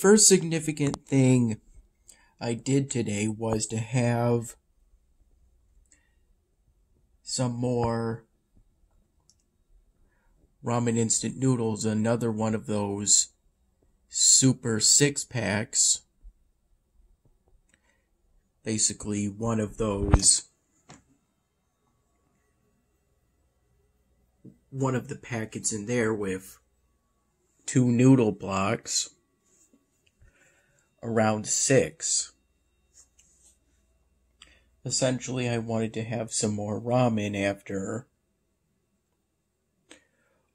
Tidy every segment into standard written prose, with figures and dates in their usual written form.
first significant thing I did today was to have some more ramen instant noodles, another one of those super 6-packs. Basically one of those, one of the packets in there with 2 noodle blocks, around 6. Essentially, I wanted to have some more ramen after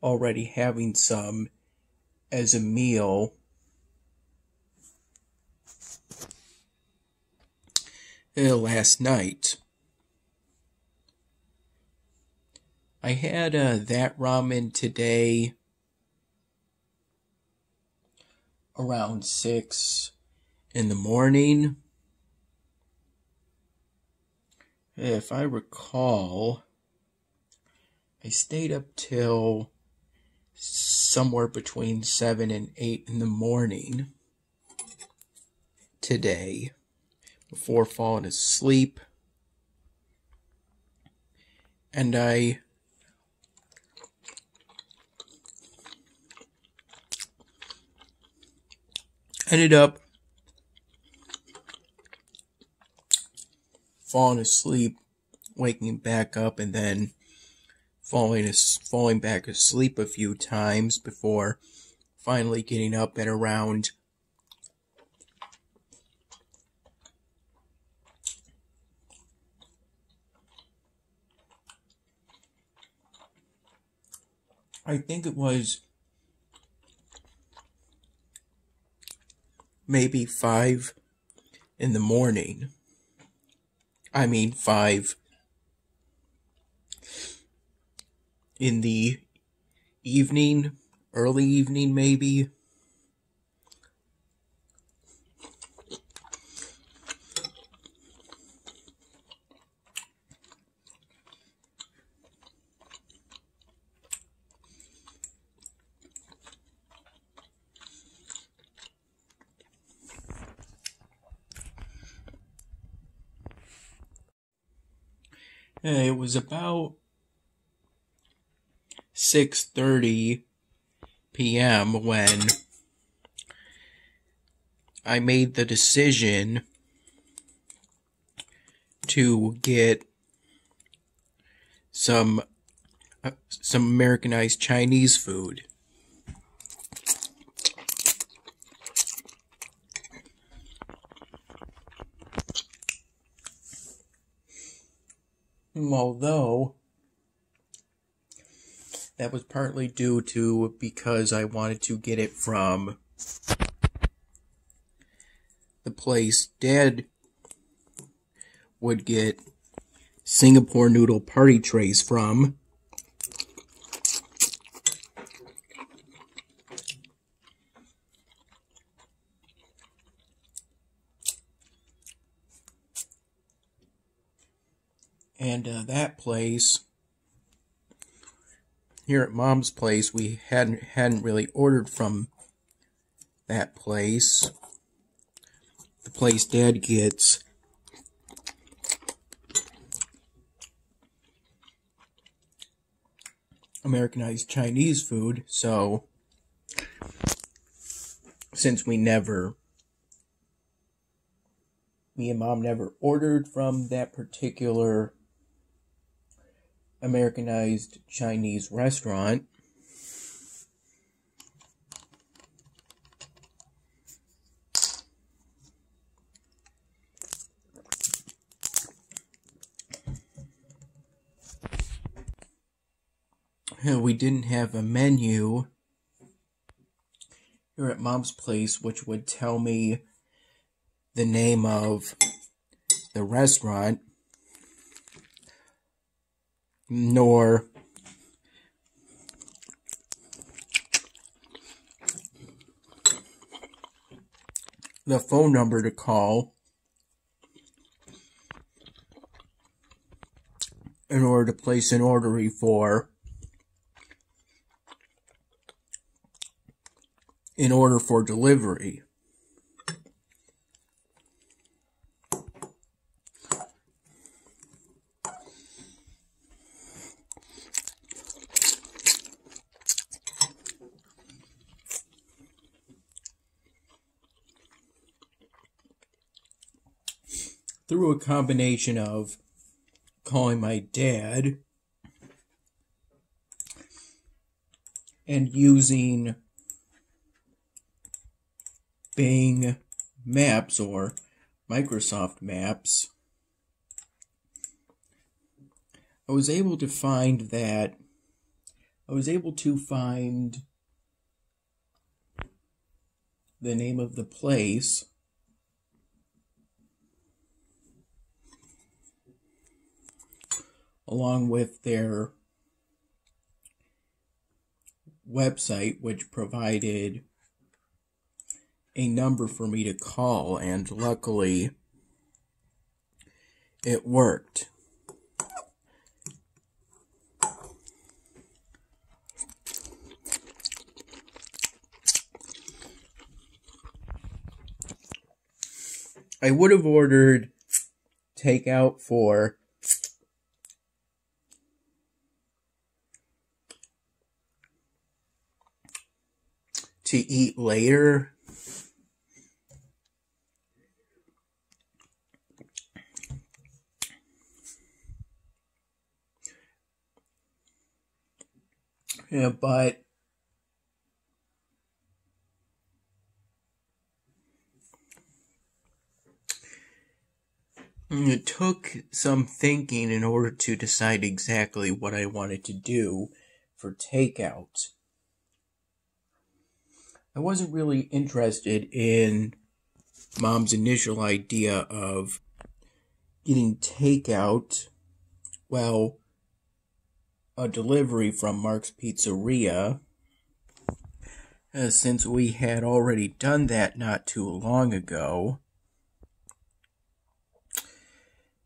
already having some as a meal last night. I had that ramen today around 6 in the morning. If I recall, I stayed up till somewhere between 7 and 8 in the morning today before falling asleep. And I ended up falling asleep, waking back up, and then falling back asleep a few times before finally getting up at around 5 in the morning. 5 in the evening, early evening maybe. It was about 6:30 p.m. when I made the decision to get some Americanized Chinese food. Although that was partly due to because I wanted to get it from the place Dad would get Singapore noodle party trays from. And that place, here at Mom's place, we hadn't really ordered from that place. The place Dad gets Americanized Chinese food, so since me and Mom never ordered from that particular Americanized Chinese restaurant, we didn't have a menu here at Mom's place which would tell me the name of the restaurant, nor the phone number to call in order to place an order for delivery. through a combination of calling my dad and using Bing Maps or Microsoft Maps, I was able to find the name of the place along with their website, which provided a number for me to call, and luckily it worked. I would have ordered takeout to eat later. Yeah, but it took some thinking in order to decide exactly what I wanted to do for takeout. I wasn't really interested in Mom's initial idea of getting takeout, well, a delivery from Mark's Pizzeria, since we had already done that not too long ago.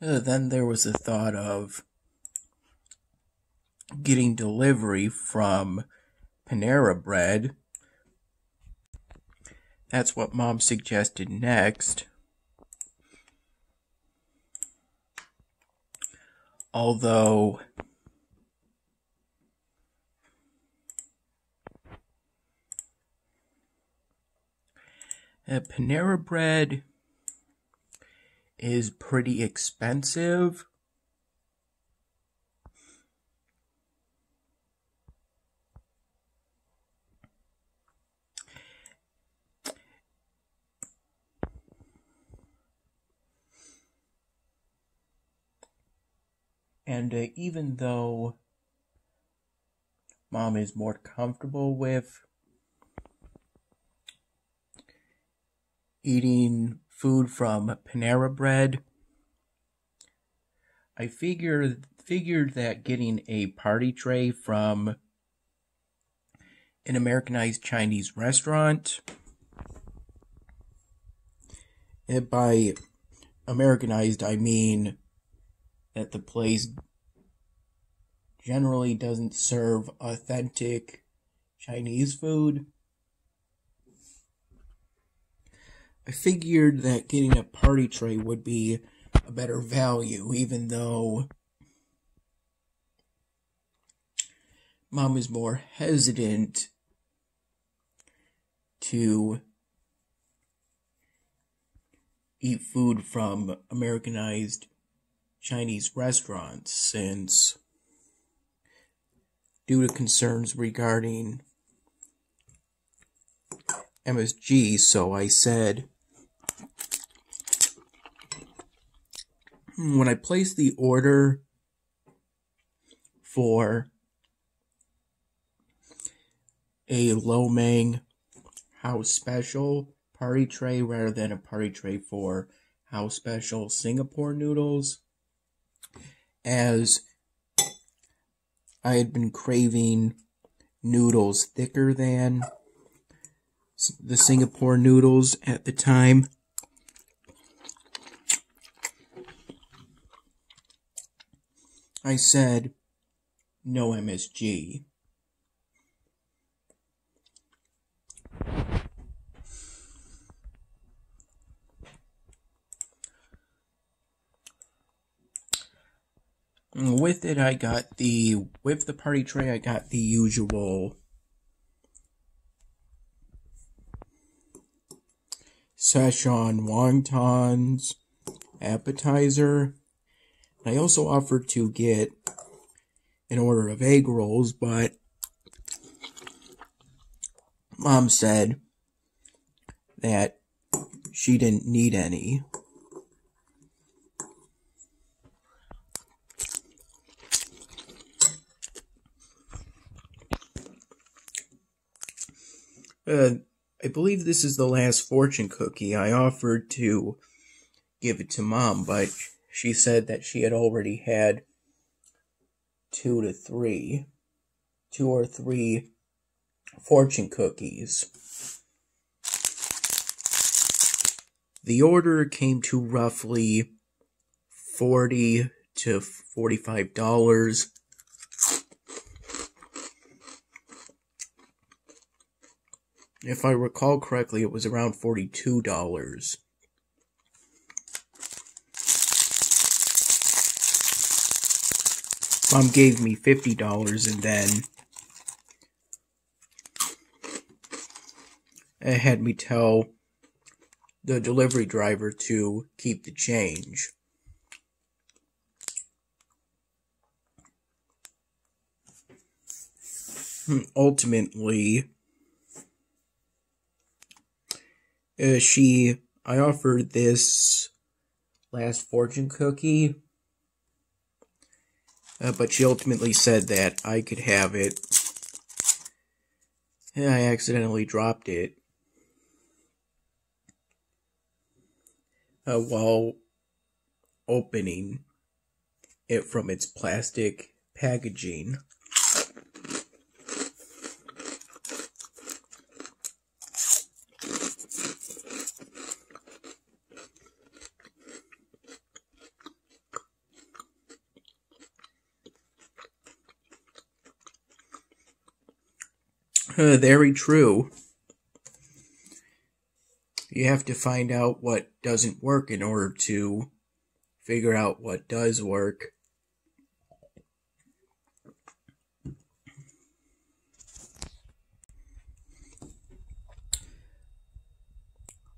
Then there was the thought of getting delivery from Panera Bread. That's what Mom suggested next. Although Panera Bread is pretty expensive. And even though Mom is more comfortable with eating food from Panera Bread, I figured that getting a party tray from an Americanized Chinese restaurant, and by Americanized I mean that the place generally doesn't serve authentic Chinese food. I figured that getting a party tray would be a better value, even though Mom is more hesitant to eat food from Americanized Chinese restaurants, since due to concerns regarding MSG, so I said, when I placed the order for a lo mein house special party tray rather than a party tray for house special Singapore noodles, as I had been craving noodles thicker than the Singapore noodles at the time, I said no MSG. With it, with the party tray, I got the usual Szechuan wontons, appetizer. I also offered to get an order of egg rolls, but Mom said that she didn't need any. I believe this is the last fortune cookie. I offered to give it to Mom, but she said that she had already had 2 or 3 fortune cookies. The order came to roughly $40 to $45. If I recall correctly, it was around $42. Mom gave me $50 and then had me tell the delivery driver to keep the change. Ultimately, I offered this last fortune cookie, but she ultimately said that I could have it. And I accidentally dropped it while opening it from its plastic packaging. Very true. You have to find out what doesn't work in order to figure out what does work.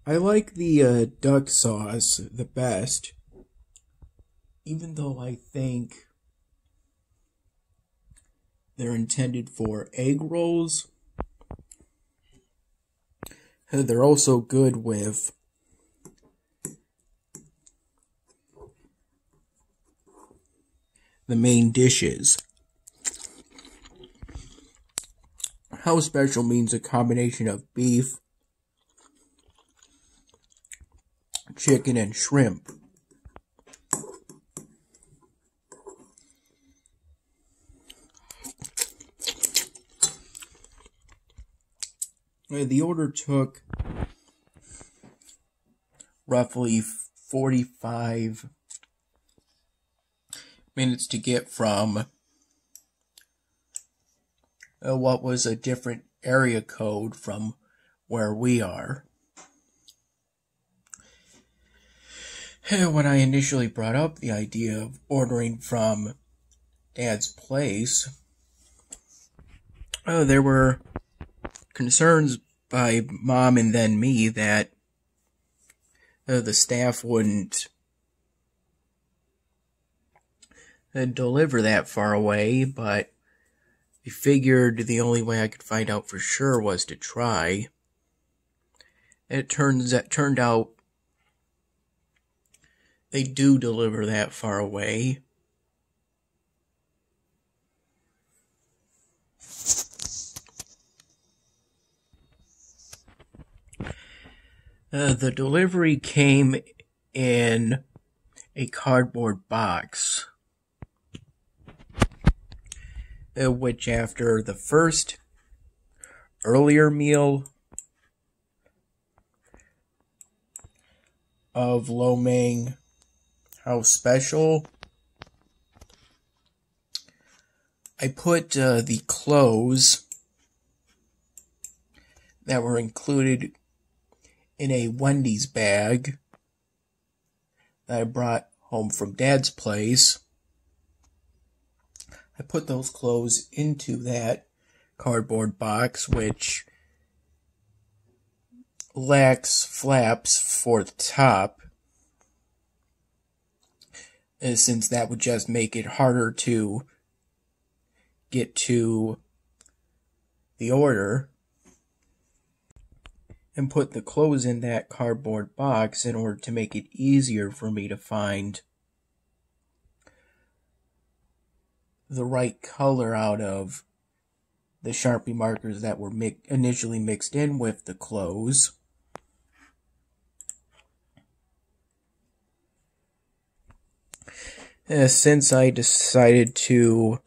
I like the duck sauce the best, even though I think they're intended for egg rolls. They're also good with the main dishes. House special means a combination of beef, chicken, and shrimp. The order took roughly 45 minutes to get from what was a different area code from where we are. When I initially brought up the idea of ordering from Dad's place, there were concerns by Mom and then me that the staff wouldn't deliver that far away, but I figured the only way I could find out for sure was to try. It turned out they do deliver that far away. The delivery came in a cardboard box, which after the first earlier meal of lo mein house special, I put the clothes that were included in a Wendy's bag that I brought home from Dad's place. I put those clothes into that cardboard box, which lacks flaps for the top. since that would just make it harder to get to the order, and put the clothes in that cardboard box in order to make it easier for me to find the right color out of the Sharpie markers that were initially mixed in with the clothes. Since I decided to,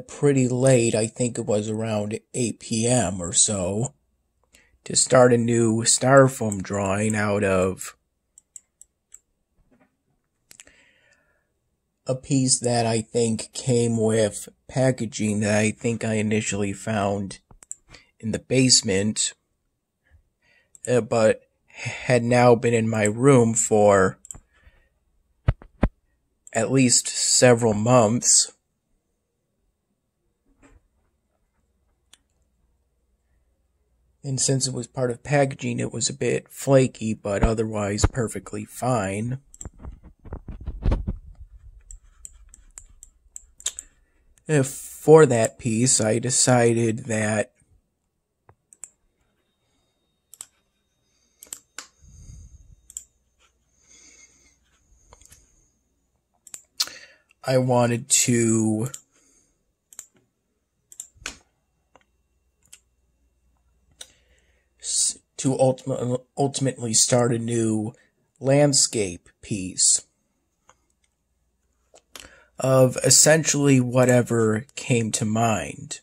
pretty late, I think it was around 8 p.m. or so, to start a new styrofoam drawing out of a piece that I think came with packaging that I think I initially found in the basement, but had now been in my room for at least several months. And since it was part of packaging, it was a bit flaky, but otherwise perfectly fine. For that piece, I decided that I wanted to ultimately start a new landscape piece of essentially whatever came to mind.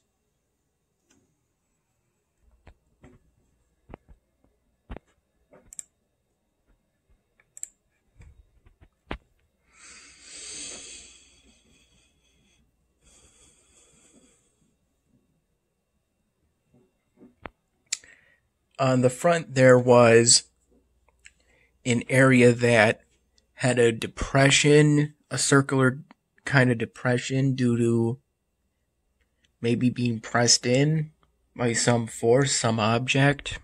On the front there was an area that had a depression, a circular kind of depression due to maybe being pressed in by some force, some object.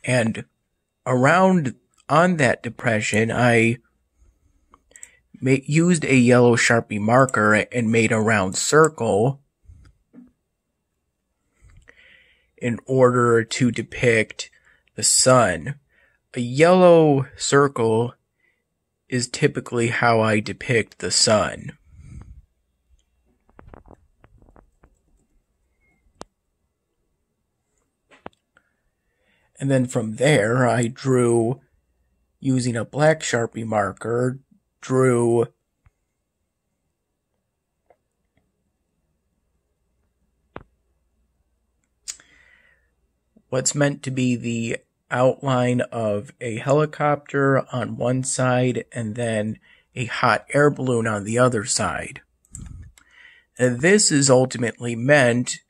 And on that depression, I used a yellow Sharpie marker and made a round circle in order to depict the sun. A yellow circle is typically how I depict the sun. And then from there, I drew, using a black Sharpie marker, drew what's meant to be the outline of a helicopter on one side and then a hot air balloon on the other side. And this is ultimately meant,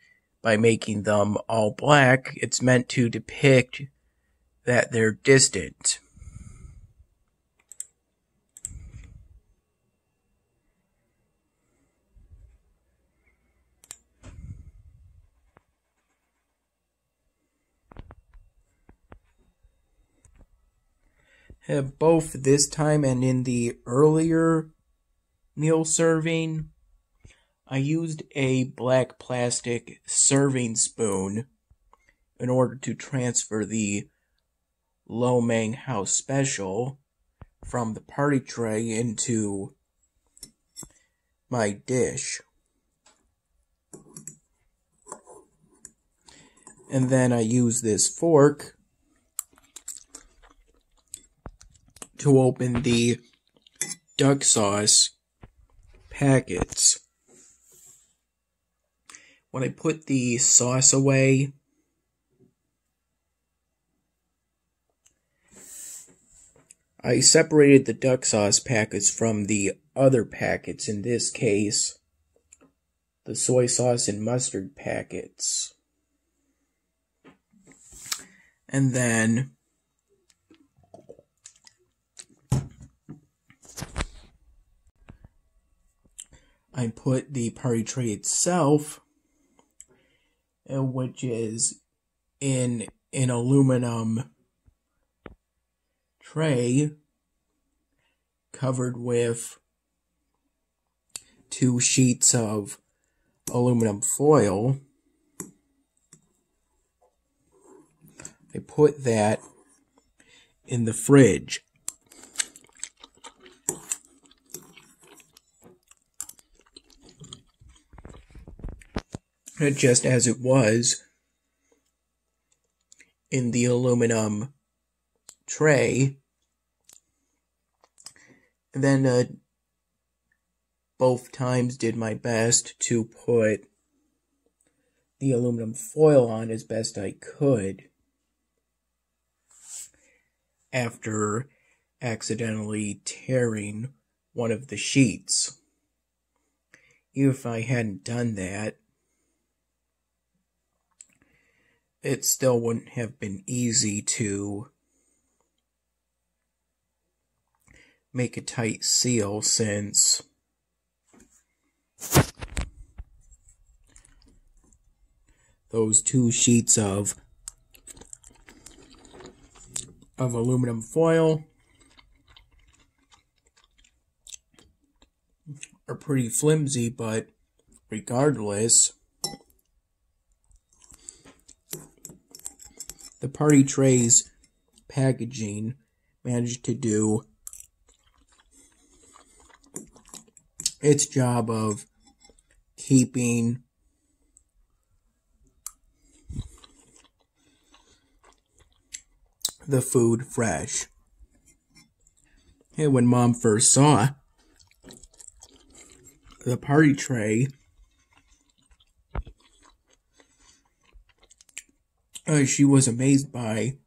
by making them all black, it's meant to depict that they're distant. Both this time and in the earlier meal serving, I used a black plastic serving spoon in order to transfer the Lo Mang House Special from the party tray into my dish. And then I use this fork to open the duck sauce packets. When I put the sauce away, I separated the duck sauce packets from the other packets, in this case, the soy sauce and mustard packets. And then I put the party tray itself, which is in an aluminum tray covered with 2 sheets of aluminum foil. I put that in the fridge. Just as it was in the aluminum tray. And then both times did my best to put the aluminum foil on as best I could after accidentally tearing one of the sheets. Even if I hadn't done that, it still wouldn't have been easy to make a tight seal, since those 2 sheets of aluminum foil are pretty flimsy, but regardless, the party tray's packaging managed to do its job of keeping the food fresh. And when Mom first saw the party tray, she was amazed by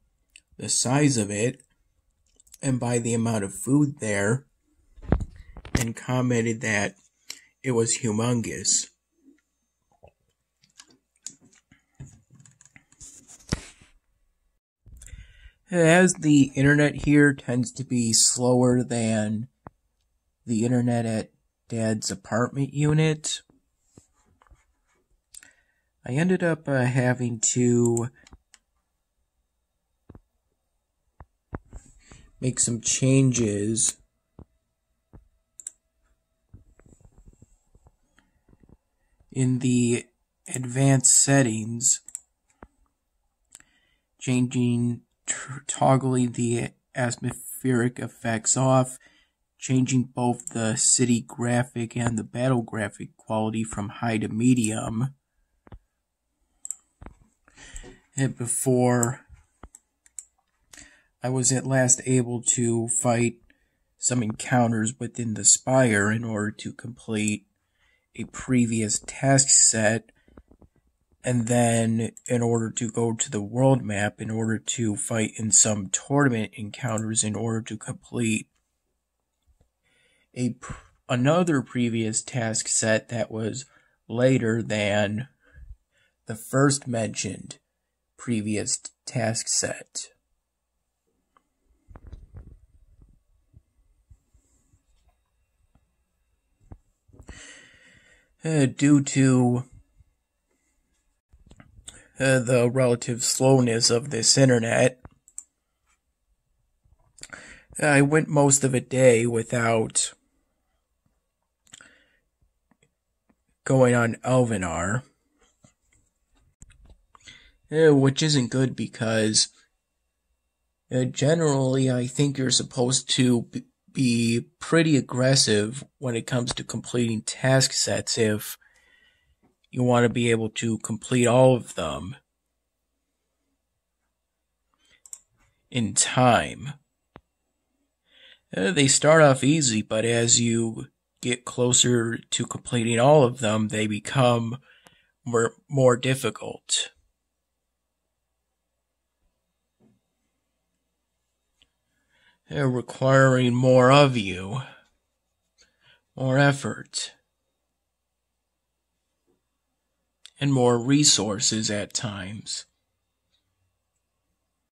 the size of it and by the amount of food there, and commented that it was humongous. As the internet here tends to be slower than the internet at Dad's apartment unit, I ended up having to make some changes in the advanced settings, toggling the atmospheric effects off, changing both the city graphic and the battle graphic quality from high to medium. And before I was at last able to fight some encounters within the spire in order to complete a previous task set, and then in order to go to the world map in order to fight in some tournament encounters in order to complete another previous task set that was later than the first mentioned previous task set. Due to the relative slowness of this internet, I went most of a day without going on Elvenar, which isn't good because generally I think you're supposed to be pretty aggressive when it comes to completing task sets if you want to be able to complete all of them in time. They start off easy, but as you get closer to completing all of them, they become more difficult. Requiring more of you, more effort, and more resources at times.